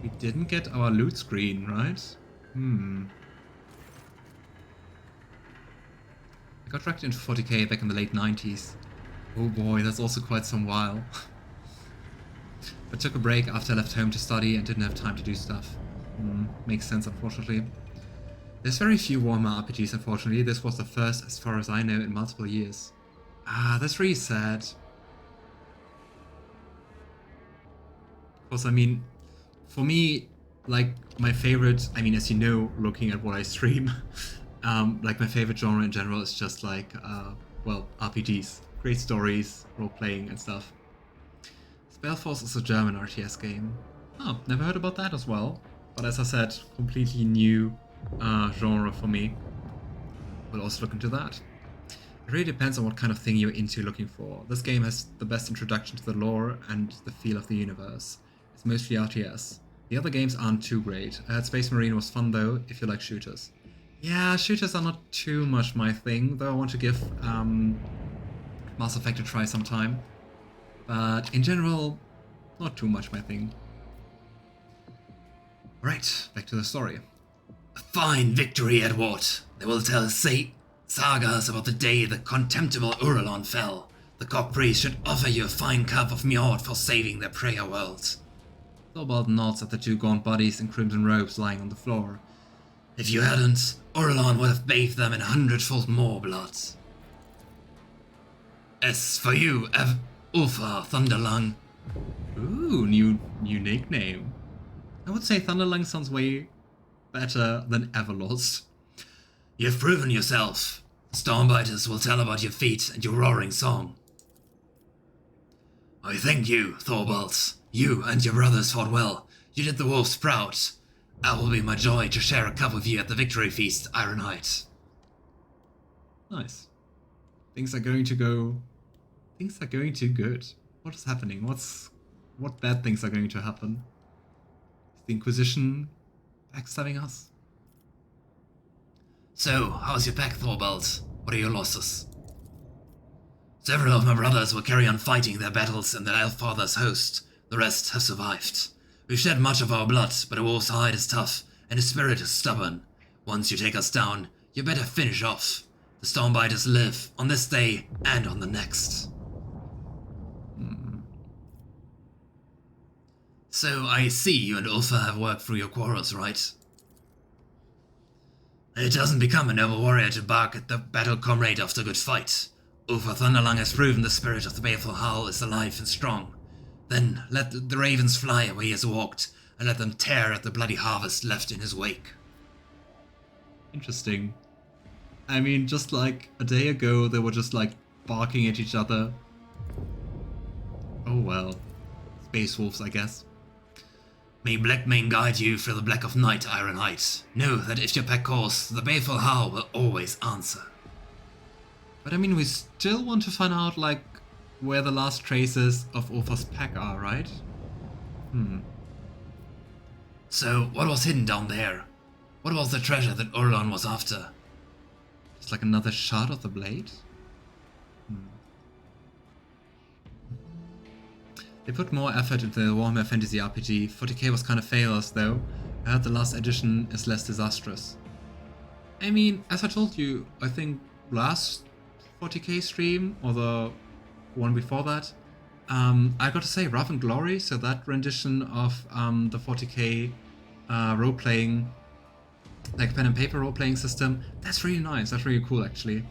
We didn't get our loot screen, right? I got dragged into 40k back in the late 90s. Oh boy, that's also quite some while. But took a break after I left home to study and didn't have time to do stuff. Makes sense, unfortunately. There's very few Warhammer RPGs, unfortunately. This was the first, as far as I know, in multiple years. Ah, that's really sad. Of course, I mean, for me, like, my favorite, I mean, as you know, looking at what I stream, like, my favorite genre in general is just, like, well, RPGs. Great stories, role-playing and stuff. Spellforce is a German RTS game. Oh, never heard about that as well. But as I said, completely new genre for me. We'll also look into that. It really depends on what kind of thing you're into looking for. This game has the best introduction to the lore and the feel of the universe. It's mostly RTS. The other games aren't too great. Space Marine was fun though, if you like shooters. Yeah, shooters are not too much my thing, though I want to give Mass Effect a try sometime. But in general, not too much my thing. Right, back to the story. A fine victory, Edward. They will tell sagas about the day the contemptible Uralon fell. The cock priest should offer you a fine cup of mead for saving their prayer world. Thorvald nods at the two gaunt bodies in crimson robes lying on the floor. If you hadn't, Uralon would have bathed them in 100-fold more blood. As for you, Ulfar Thunderlung. Ooh, new nickname. I would say Thunderlung sounds way better than Everlost. You've proven yourself. Stormbiters will tell about your feat and your roaring song. I thank you, Thorvald. You and your brothers fought well. You did the wolves proud. It will be my joy to share a cup with you at the victory feast, Ironhide. Nice. Things are going to good. What is happening? What bad things are going to happen? Is the Inquisition backstabbing us? So, how's your pack, Thorvald? What are your losses? Several of my brothers will carry on fighting their battles in the Elffather's host. The rest have survived. We've shed much of our blood, but a wolf's hide is tough, and his spirit is stubborn. Once you take us down, you better finish off. The Stormbiters live on this day and on the next. So I see you and Ulfar have worked through your quarrels, right? It doesn't become a noble warrior to bark at the battle comrade after a good fight. Ulfar Thunderlung has proven the spirit of the baleful Howl is alive and strong. Then let the ravens fly where he has walked, and let them tear at the bloody harvest left in his wake. Interesting. I mean, just like a day ago, they were just like barking at each other. Oh well. Space wolves, I guess. May Blackmane guide you through the black of night, Ironhide. Know that if your pack calls, the baleful Howl will always answer. But I mean, we still want to find out, like, where the last traces of Ulfar's pack are, right? So, what was hidden down there? What was the treasure that Uralon was after? It's like another shard of the blade? They put more effort into the Warhammer Fantasy RPG. 40k was kind of failures, though. I heard the last edition is less disastrous. I mean, as I told you, I think last 40k stream, or the one before that, I got to say Wrath and Glory, so that rendition of the 40k role-playing, like pen and paper role-playing system, that's really nice, that's really cool actually.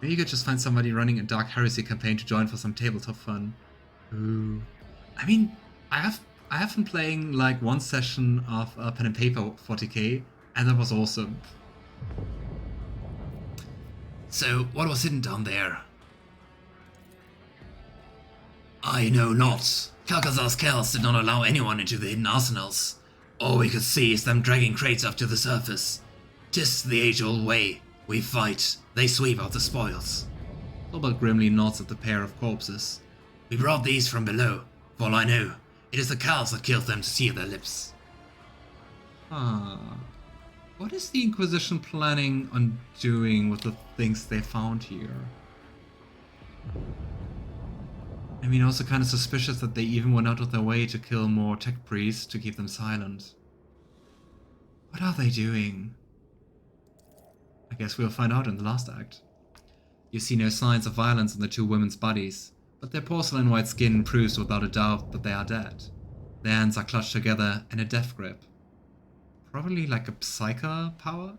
Maybe you could just find somebody running a Dark Heresy campaign to join for some tabletop fun. Ooh. I mean, I have been playing like one session of pen and paper 40k, and that was awesome. So, what was hidden down there? I know not. Calcazar's Kells did not allow anyone into the hidden arsenals. All we could see is them dragging crates up to the surface. 'Tis the age-old way. We fight, they sweep out the spoils. Thorvald grimly nods at the pair of corpses. We brought these from below. For all I know, it is the cows that killed them to seal their lips. What is the Inquisition planning on doing with the things they found here? I mean, also kind of suspicious that they even went out of their way to kill more tech priests to keep them silent. What are they doing? I guess we'll find out in the last act. You see no signs of violence on the two women's bodies, but their porcelain white skin proves without a doubt that they are dead. Their hands are clutched together in a death grip. Probably like a Psyker power?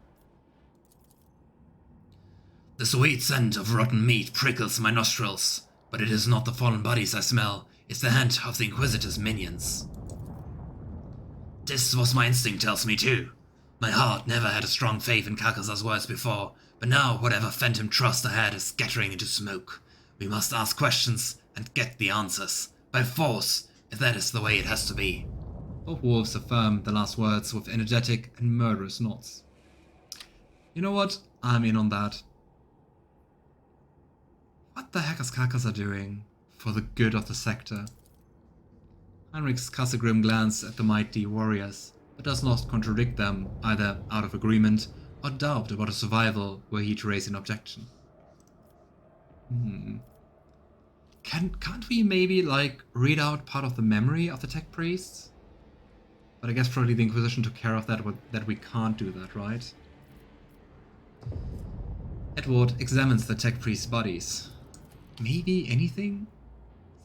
The sweet scent of rotten meat prickles my nostrils, but it is not the fallen bodies I smell, it's the hand of the Inquisitor's minions. This was my instinct tells me too. My heart never had a strong faith in Calcazar's words before, but now whatever phantom trust I had is scattering into smoke. We must ask questions and get the answers, by force, if that is the way it has to be. Both wolves affirm the last words with energetic and murderous nods. You know what? I'm in on that. What the heck is Calcazar doing for the good of the sector? Heinrix casts a grim glance at the mighty warriors, but does not contradict them, either out of agreement or doubt about his survival were he to raise an objection. Can't we maybe, like, read out part of the memory of the tech priests? But I guess probably the Inquisition took care of that we can't do that, right? Edward examines the tech priests' bodies. Maybe anything?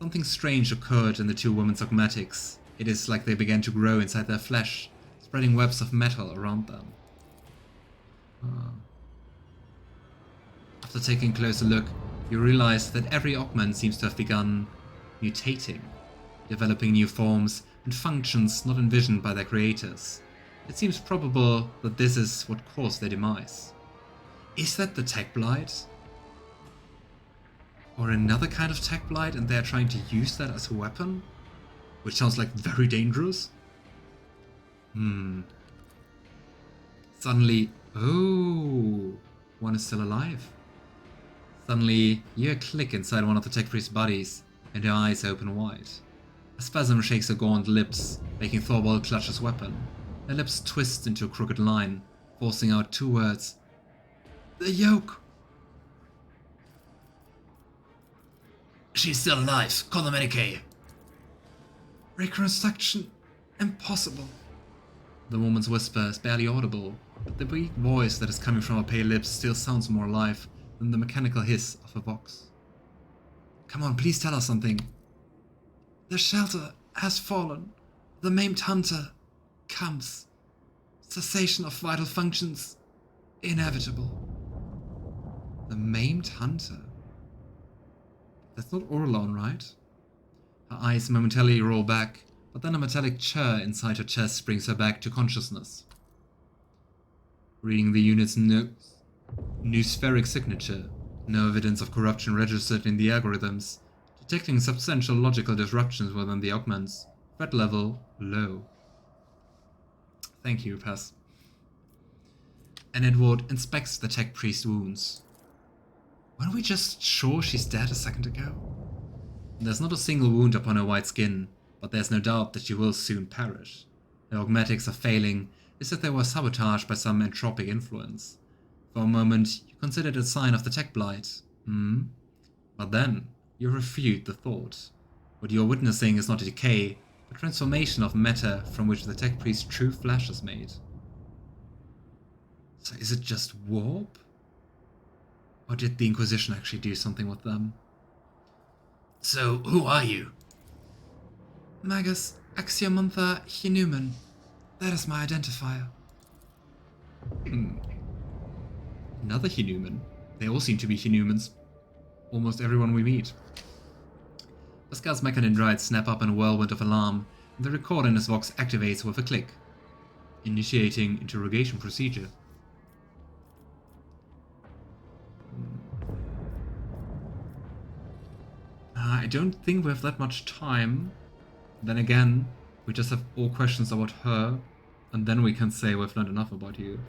Something strange occurred in the two women's augmatics. It is like they began to grow inside their flesh, spreading webs of metal around them. After taking a closer look, you realize that every augment seems to have begun mutating, developing new forms and functions not envisioned by their creators. It seems probable that this is what caused their demise. Is that the tech blight? Or another kind of tech blight and they're trying to use that as a weapon? Which sounds like very dangerous. Suddenly, oh, one is still alive. Suddenly, you hear a click inside one of the tech priest's bodies, and her eyes open wide. A spasm shakes her gaunt lips, making Thorvald clutch his weapon. Her lips twist into a crooked line, forcing out two words. The yoke! She's still alive. Call the Medicae. Reconstruction impossible. The woman's whisper is barely audible, but the weak voice that is coming from her pale lips still sounds more alive than the mechanical hiss of a vox. Come on, please tell us something. The shelter has fallen. The maimed hunter comes. Cessation of vital functions inevitable. The maimed hunter? That's not Orlon, right? Her eyes momentarily roll back, but then a metallic chair inside her chest brings her back to consciousness. Reading the unit's new spheric signature, no evidence of corruption registered in the algorithms, detecting substantial logical disruptions within the augments, threat level low. Thank you, Pass. And Edward inspects the tech priest's wounds. Weren't we just sure she's dead a second ago? There's not a single wound upon her white skin, but there's no doubt that she will soon perish. Her augmatics are failing, as if they were sabotaged by some entropic influence. For a moment, you consider it a sign of the tech blight. But then, you refute the thought. What you're witnessing is not a decay, but transformation of matter from which the tech priest's true flesh is made. So is it just warp? Or did the Inquisition actually do something with them? So, who are you? Magos Axiomantha Hinuman. That is my identifier. Another Hinuman. They all seem to be Hinumans. Almost everyone we meet. Pasqal's mechanindrides snap up in a whirlwind of alarm, and the recorder in his vox activates with a click, initiating interrogation procedure. I don't think we have that much time. Then again, we just have all questions about her, and then we can say we've learned enough about you.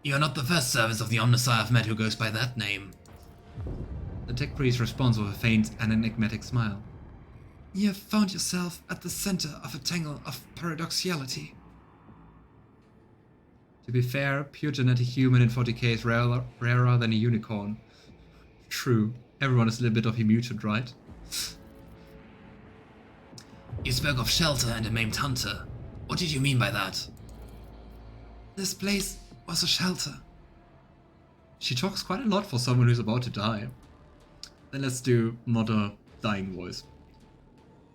You're not the first servant of the Omnissiah I've met who goes by that name. The tech priest responds with a faint and enigmatic smile. You have found yourself at the center of a tangle of paradoxiality. To be fair, pure genetic human in 40k is rarer than a unicorn. True. Everyone is a little bit of a mutant, right? You spoke of shelter and a maimed hunter. What did you mean by that? This place was a shelter. She talks quite a lot for someone who's about to die. Then let's do not a dying voice.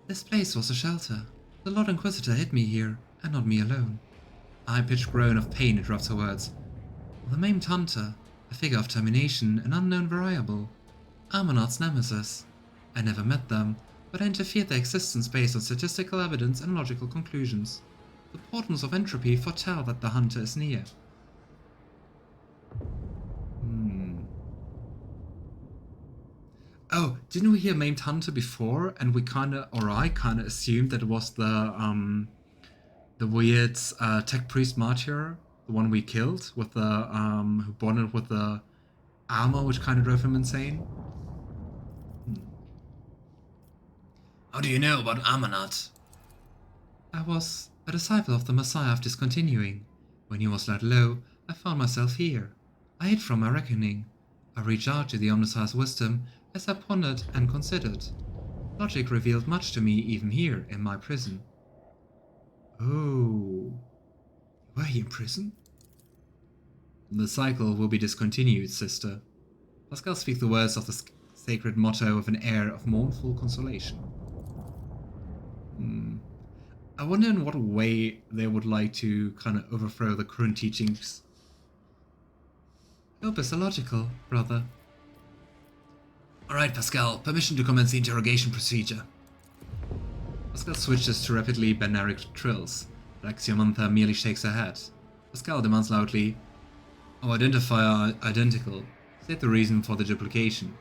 This place was a shelter. The Lord Inquisitor hid me here, and not me alone. A high-pitched groan of pain interrupts her words. The maimed hunter, a figure of termination, an unknown variable. Amarnat's nemesis. I never met them, but I interfered their existence based on statistical evidence and logical conclusions. The portents of entropy foretell that the hunter is near. Oh, didn't we hear maimed hunter before? And we I kinda assumed that it was the weird tech priest martyr, the one we killed with the who bonded with the armor, which kind of drove him insane. How do you know about Amarnat? I was a disciple of the Messiah of Discontinuing. When he was laid low, I found myself here. I hid from my reckoning. I reached out to the omniscience wisdom as I pondered and considered. Logic revealed much to me even here in my prison. Oh, were you in prison? The cycle will be discontinued, sister. Pasqal speaks the words of the sacred motto with an air of mournful consolation. I wonder in what way they would like to kind of overthrow the current teachings. Hope is illogical, brother. Alright, Pasqal, permission to commence the interrogation procedure. Pasqal switches to rapidly binaric trills. Axiomantha merely shakes her head. Pasqal demands loudly, "Our identifier are identical. State the reason for the duplication."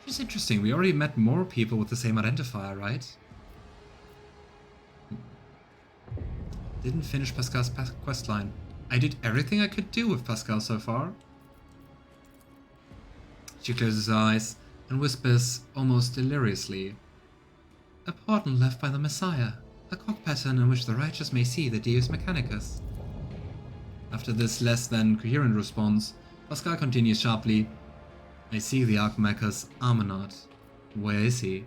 Which is interesting, we already met more people with the same identifier, right? Didn't finish Pasqal's questline. I did everything I could do with Pasqal so far. She closes her eyes and whispers almost deliriously. A portal left by the Messiah, a cock pattern in which the righteous may see the Deus Mechanicus. After this less than coherent response, Pasqal continues sharply, I see the Archmachus Amarnat. Where is he?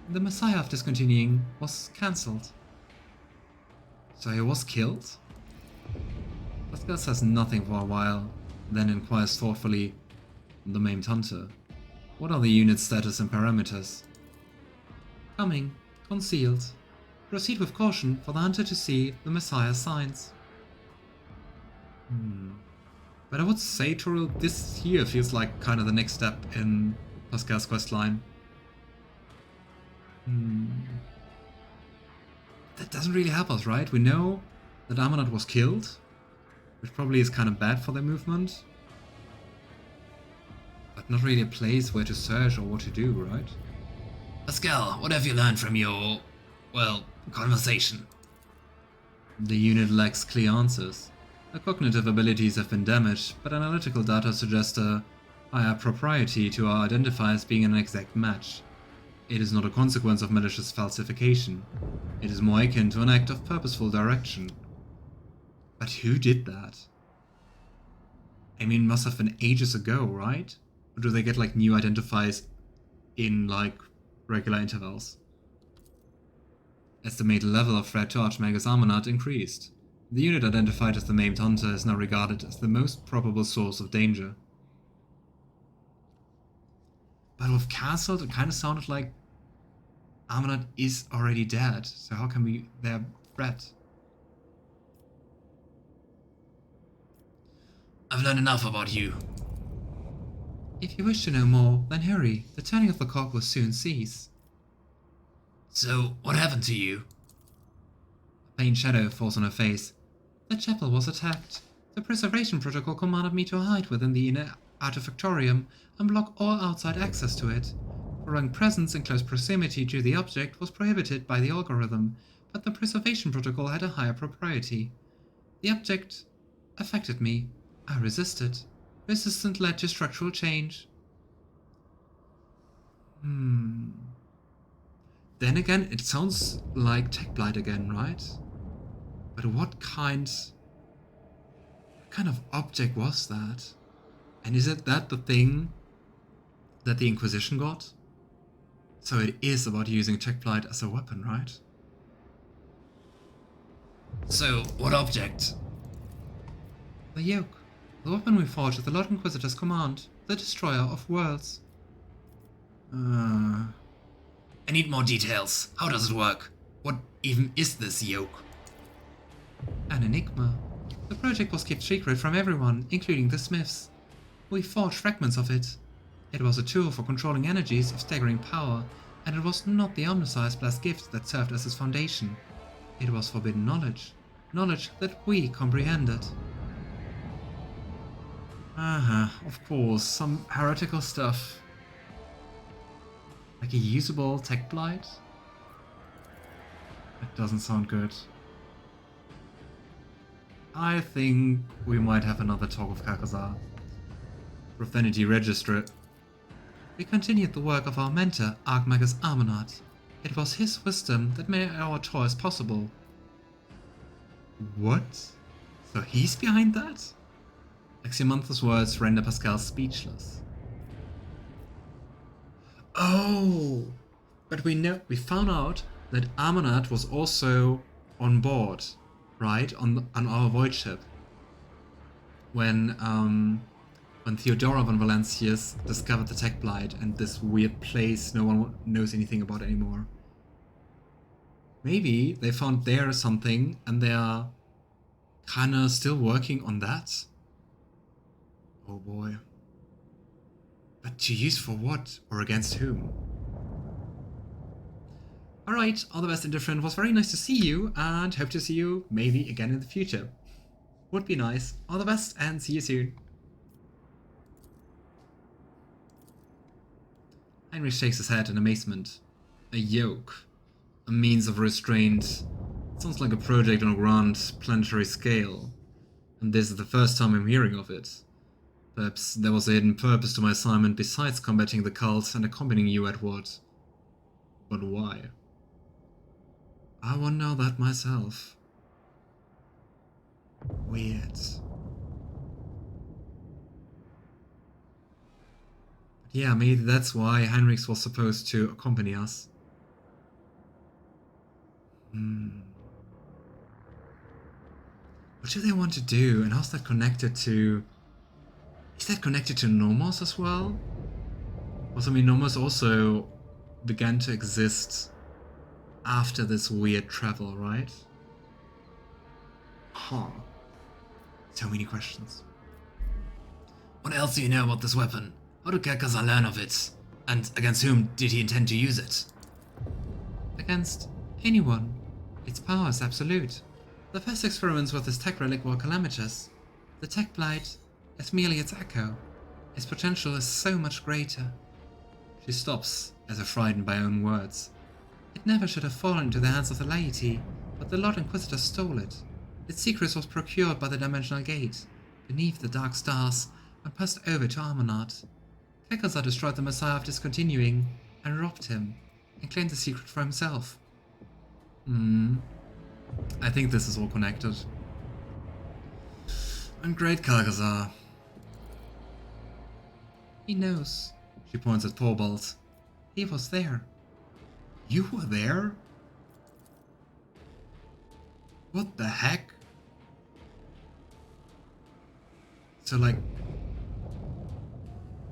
The Messiah of Discontinuing was cancelled. So he was killed? Pasqal says nothing for a while, then inquires thoughtfully, the maimed hunter. What are the unit's status and parameters? Coming. Concealed. Proceed with caution for the hunter to see the Messiah's signs. But I would say, Toril, this here feels like kind of the next step in Pasqal's questline. That doesn't really help us, right? We know that Amarnat was killed, which probably is kind of bad for their movement. But not really a place where to search or what to do, right? Pasqal, what have you learned from your, well, conversation? The unit lacks clear answers. Their cognitive abilities have been damaged, but analytical data suggest a higher propriety to our identifiers being an exact match. It is not a consequence of malicious falsification. It is more akin to an act of purposeful direction. But who did that? I mean, it must have been ages ago, right? Or do they get like new identifiers in like regular intervals? Estimated level of threat to Archmagus Amarnat increased. The unit identified as the maimed hunter is now regarded as the most probable source of danger. But with cancelled, it kind of sounded like Amarnat is already dead, so how can we their threat? I've learned enough about you. If you wish to know more, then hurry. The turning of the cock will soon cease. So, what happened to you? A faint shadow falls on her face. The chapel was attacked. The preservation protocol commanded me to hide within the inner artifactorium and block all outside access to it. Following presence in close proximity to the object was prohibited by the algorithm, but the preservation protocol had a higher propriety. The object affected me. I resisted. Resistance led to structural change. Then again, it sounds like tech blight again, right? But what kind of object was that? And is it that the thing that the Inquisition got. So it is about using techblight as a weapon, right? So, what object? The yoke. The weapon we forged at the Lord Inquisitor's command. The destroyer of worlds. I need more details. How does it work? What even is this yoke? An enigma. The project was kept secret from everyone, including the smiths. We forged fragments of it. It was a tool for controlling energies of staggering power, and it was not the omniscience plus gift that served as its foundation. It was forbidden knowledge. Knowledge that we comprehended. Of course, some heretical stuff. Like a usable tech blight? That doesn't sound good. I think we might have another talk of Calcazar. Profanity Register. We continued the work of our mentor, Archmagus Amarnat. It was his wisdom that made our choice possible. What? So he's behind that? Axiomantha's words render Pasqal speechless. Oh! But we found out that Amarnat was also on board, right? On our void ship. When Theodora von Valancius discovered the tech blight and this weird place no one knows anything about anymore. Maybe they found there something and they are kinda still working on that. Oh boy. But to use for what? Or against whom? Alright, all the best, Indifferent. Was very nice to see you and hope to see you maybe again in the future. Would be nice. All the best and see you soon. Heinrich shakes his head in amazement. A yoke. A means of restraint. Sounds like a project on a grand planetary scale. And this is the first time I'm hearing of it. Perhaps there was a hidden purpose to my assignment besides combating the cult and accompanying you, Edward. But why? I want to know that myself. Weird. But yeah, maybe that's why Heinrix was supposed to accompany us. What do they want to do, and how's that connected to... Is that connected to Nomos as well? Because, I mean, Nomos also began to exist after this weird travel, right? Huh. So many questions. What else do you know about this weapon? How did Calcazar learn of it? And against whom did he intend to use it? Against anyone. Its power is absolute. The first experiments with this tech relic were calamitous. The tech blight is merely its echo. Its potential is so much greater. She stops, as if frightened by her own words. It never should have fallen into the hands of the laity, but the Lord Inquisitor stole it. Its secret was procured by the Dimensional Gate, beneath the dark stars, and passed over to Amarnat. Calcazar destroyed the Messiah of Discontinuing, and robbed him, and claimed the secret for himself. I think this is all connected. And great Calcazar. He knows. She points at Pobalt. He was there. You were there? What the heck? So like...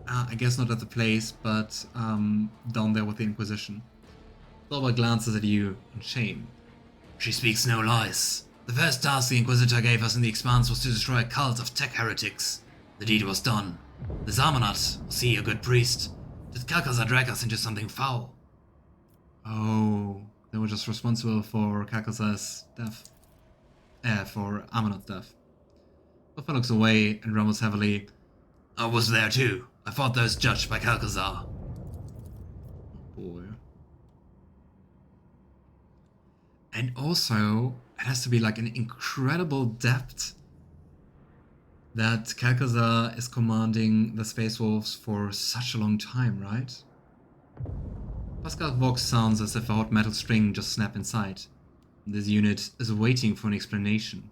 I guess not at the place, but down there with the Inquisition. Thorvald glances at you in shame. She speaks no lies. The first task the Inquisitor gave us in the Expanse was to destroy a cult of tech heretics. The deed was done. This Amarnat, was he a good priest? Did Calcazar drag us into something foul? Oh, they were just responsible for Calcazar's death. For Amarnat's death. Ulfar looks away and grumbles heavily. I was there too. I fought those judged by Calcazar. Oh boy. And also, it has to be like an incredible depth that Calcazar is commanding the Space Wolves for such a long time, right? Pasqal's voice sounds as if a hot metal string just snapped inside. This unit is waiting for an explanation.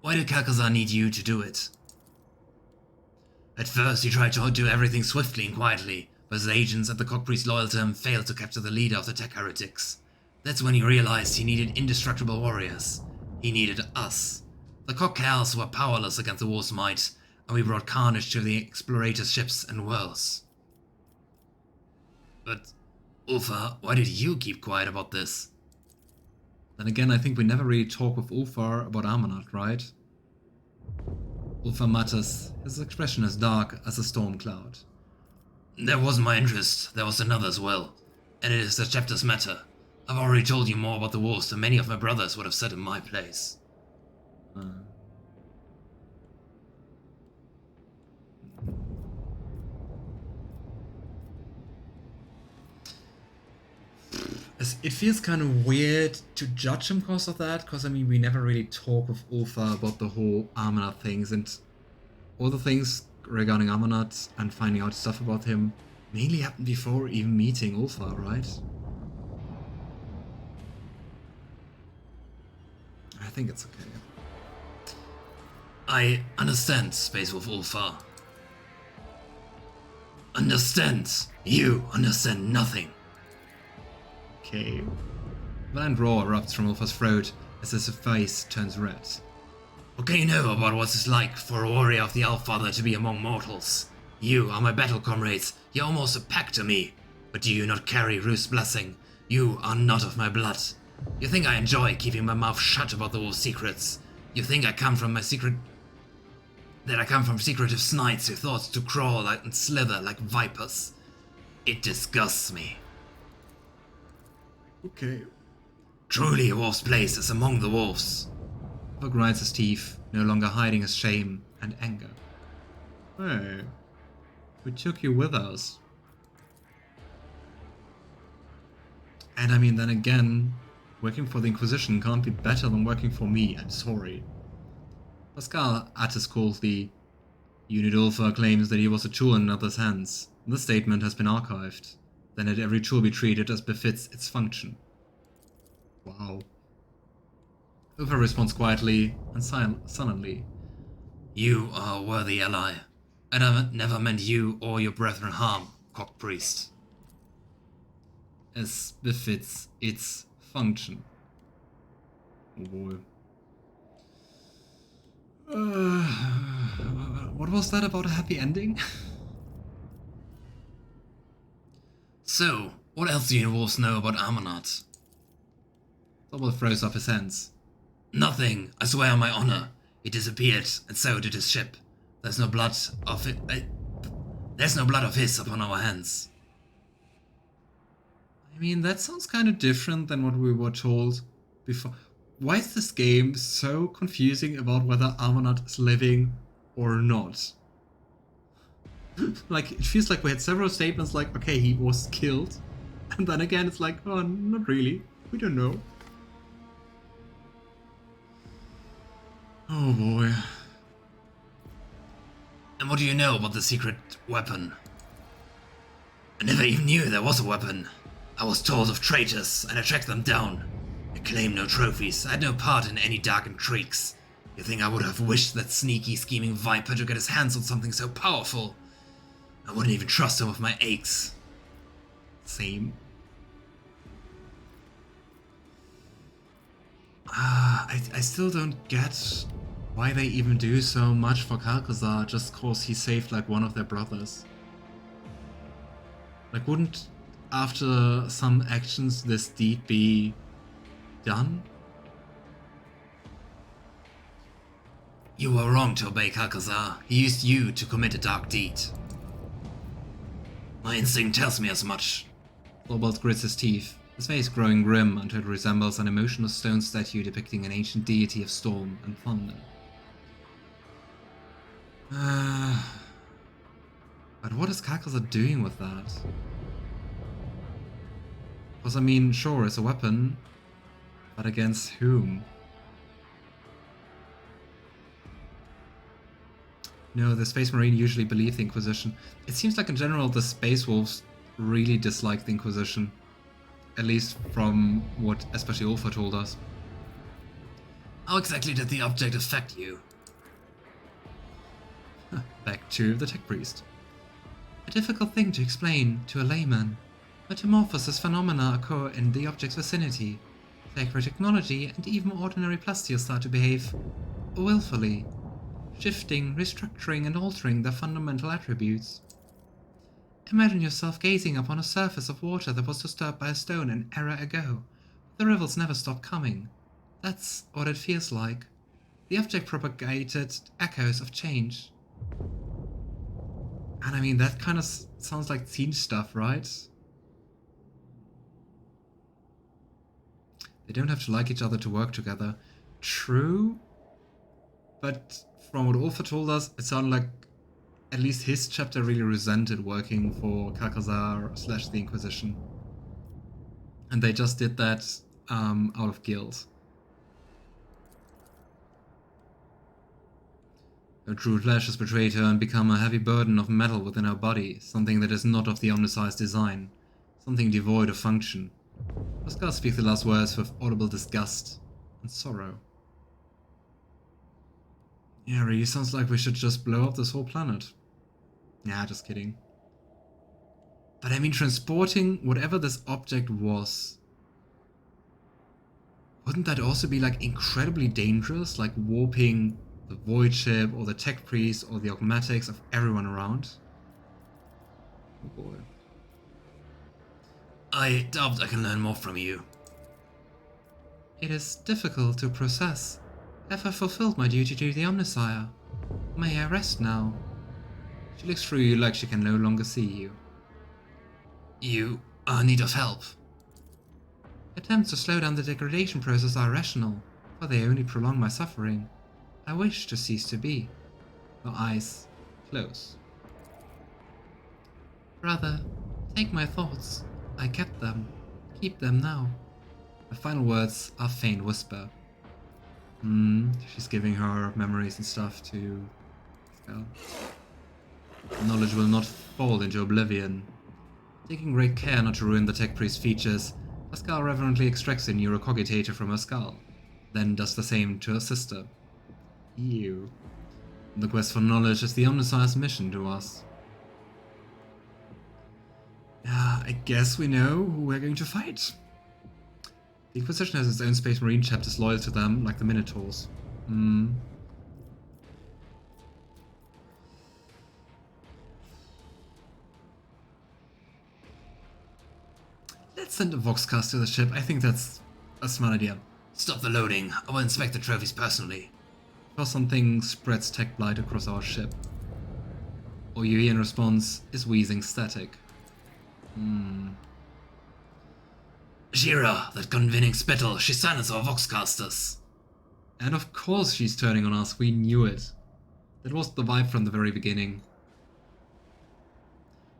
Why did Calcazar need you to do it? At first, he tried to do everything swiftly and quietly, but his agents and the cockpriest loyal to him failed to capture the leader of the tech heretics. That's when he realized he needed indestructible warriors. He needed us. The cocktails were powerless against the war's might, and we brought carnage to the explorators' ships and worlds. But, Ulfar, why did you keep quiet about this? Then again, I think we never really talk with Ulfar about Amarnat, right? Ulfar mutters, his expression as dark as a storm cloud. That wasn't my interest, there was another as well. And it is the chapter's matter. I've already told you more about the wars than many of my brothers would have said in my place. It feels kind of weird to judge him because of that, because I mean, we never really talk with Ulfar about the whole Amarnat things, and all the things regarding Amarnat and finding out stuff about him mainly happened before even meeting Ulfar, right? I think it's okay. I understand, Space Wolf Ulfar. Understand? You understand nothing. Okay. Bland roar erupts from Ulfar's throat as his face turns red. What can you know about what it's like for a warrior of the Allfather to be among mortals? You are my battle comrades, you're almost a pack to me. But do you not carry Ruth's blessing? You are not of my blood. You think I enjoy keeping my mouth shut about the war's secrets? You think I come from secretive snites who thought to crawl and slither like vipers? It disgusts me. Okay. Truly a wolf's place is among the wolves. Ulfar grinds his teeth, no longer hiding his shame and anger. Hey, we took you with us. And I mean, then again, working for the Inquisition can't be better than working for me, I'm sorry. Pasqal utters coldly, Unit Ulfar claims that he was a tool in another's hands. This statement has been archived. Then let every tool be treated as befits its function. Wow. Ulfar responds quietly and sullenly. You are a worthy ally. And I never meant you or your brethren harm, cock priest. As befits its function. Oh boy. What was that about a happy ending? So, what else do you wolves know about Amarnat? Double throws up his hands. Nothing, I swear on my honor. He disappeared, and so did his ship. There's no blood of it. There's no blood of his upon our hands. I mean, that sounds kind of different than what we were told before. Why is this game so confusing about whether Amarnat is living or not? Like, it feels like we had several statements like, okay, he was killed. And then again, it's like, oh, not really. We don't know. Oh boy. And what do you know about the secret weapon? I never even knew there was a weapon. I was told of traitors, and I tracked them down. I claimed no trophies, I had no part in any dark intrigues. You think I would have wished that sneaky, scheming viper to get his hands on something so powerful? I wouldn't even trust him with my aches. Same. I still don't get why they even do so much for Calcazar just cause he saved like one of their brothers. Like, wouldn't after some actions this deed be done? You were wrong to obey Calcazar. He used you to commit a dark deed. My instinct tells me as much. Thorvald grits his teeth, his face growing grim until it resembles an emotionless stone statue depicting an ancient deity of storm and thunder. But what is Calcazar doing with that? Because I mean, sure, it's a weapon, but against whom? No, the Space Marine usually believe the Inquisition. It seems like in general the Space Wolves really dislike the Inquisition. At least from what especially Ulfar told us. How exactly did the object affect you? Back to the tech priest. A difficult thing to explain to a layman. Metamorphosis phenomena occur in the object's vicinity. Sacred technology and even ordinary plastiers start to behave willfully, shifting, restructuring and altering their fundamental attributes. Imagine yourself gazing upon a surface of water that was disturbed by a stone an era ago. The ripples never stop coming. That's what it feels like. The object propagated echoes of change. And I mean, that kind of sounds like teen stuff, right? They don't have to like each other to work together. True. But from what Ulfar told us, it sounded like at least his chapter really resented working for Calcazar / the Inquisition. And they just did that out of guilt. Her true flesh has betrayed her and become a heavy burden of metal within her body, something that is not of the omnisized design, something devoid of function. Pasqal speaks the last words with audible disgust and sorrow. Yeah, really sounds like we should just blow up this whole planet. Yeah, just kidding. But I mean, transporting whatever this object was, wouldn't that also be like incredibly dangerous, like warping the void ship or the tech priest or the augmatics of everyone around? Oh boy. I doubt I can learn more from you. It is difficult to process. Have I fulfilled my duty to the Omnisire? May I rest now? She looks through you like she can no longer see you. You are in need of help. Attempts to slow down the degradation process are rational, for they only prolong my suffering. I wish to cease to be. Her eyes close. Brother, take my thoughts. I kept them. Keep them now. The final words are faint whisper. She's giving her memories and stuff to Pasqal. Knowledge will not fall into oblivion. Taking great care not to ruin the tech priest's features, Pasqal reverently extracts a neurocogitator from her skull, then does the same to her sister. Ew. The quest for knowledge is the Omnisire's mission to us. I guess we know who we're going to fight. The Inquisition has its own Space Marine chapters loyal to them, like the Minotaurs. Let's send a Voxcast to the ship. I think that's a smart idea. Stop the loading. I will inspect the trophies personally. Before something spreads tech blight across our ship. All you hear in response is wheezing static. Jira, that convening spittle, she silenced our Voxcasters. And of course she's turning on us, we knew it. That was the vibe from the very beginning.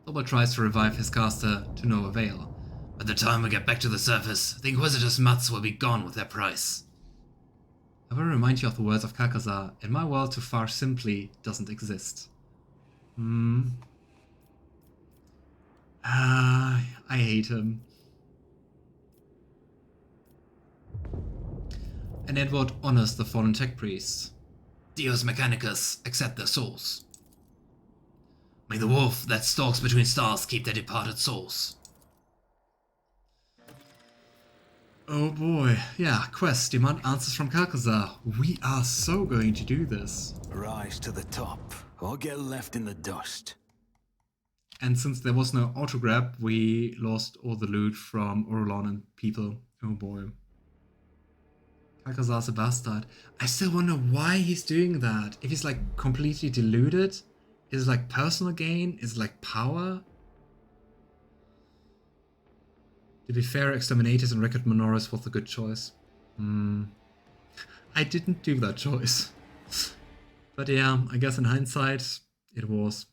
Thorvald tries to revive his caster to no avail. By the time we get back to the surface, the Inquisitor's mutts will be gone with their price. I will remind you of the words of Calcazar. In my world, too far simply doesn't exist. I hate him. And Edward honors the fallen tech priests. Adeptus Mechanicus, accept their souls. May the wolf that stalks between stars keep their departed souls. Oh boy, yeah, quest, demand answers from Calcazar. We are so going to do this. Rise to the top, or get left in the dust. And since there was no auto-grab, we lost all the loot from Orlon and people. Oh boy. Calcazar's a bastard. I still wonder why he's doing that. If he's like completely deluded? Is it like personal gain? Is it like power? To be fair, Exterminators and Record Minoris was the good choice. I didn't do that choice. But yeah, I guess in hindsight, it was.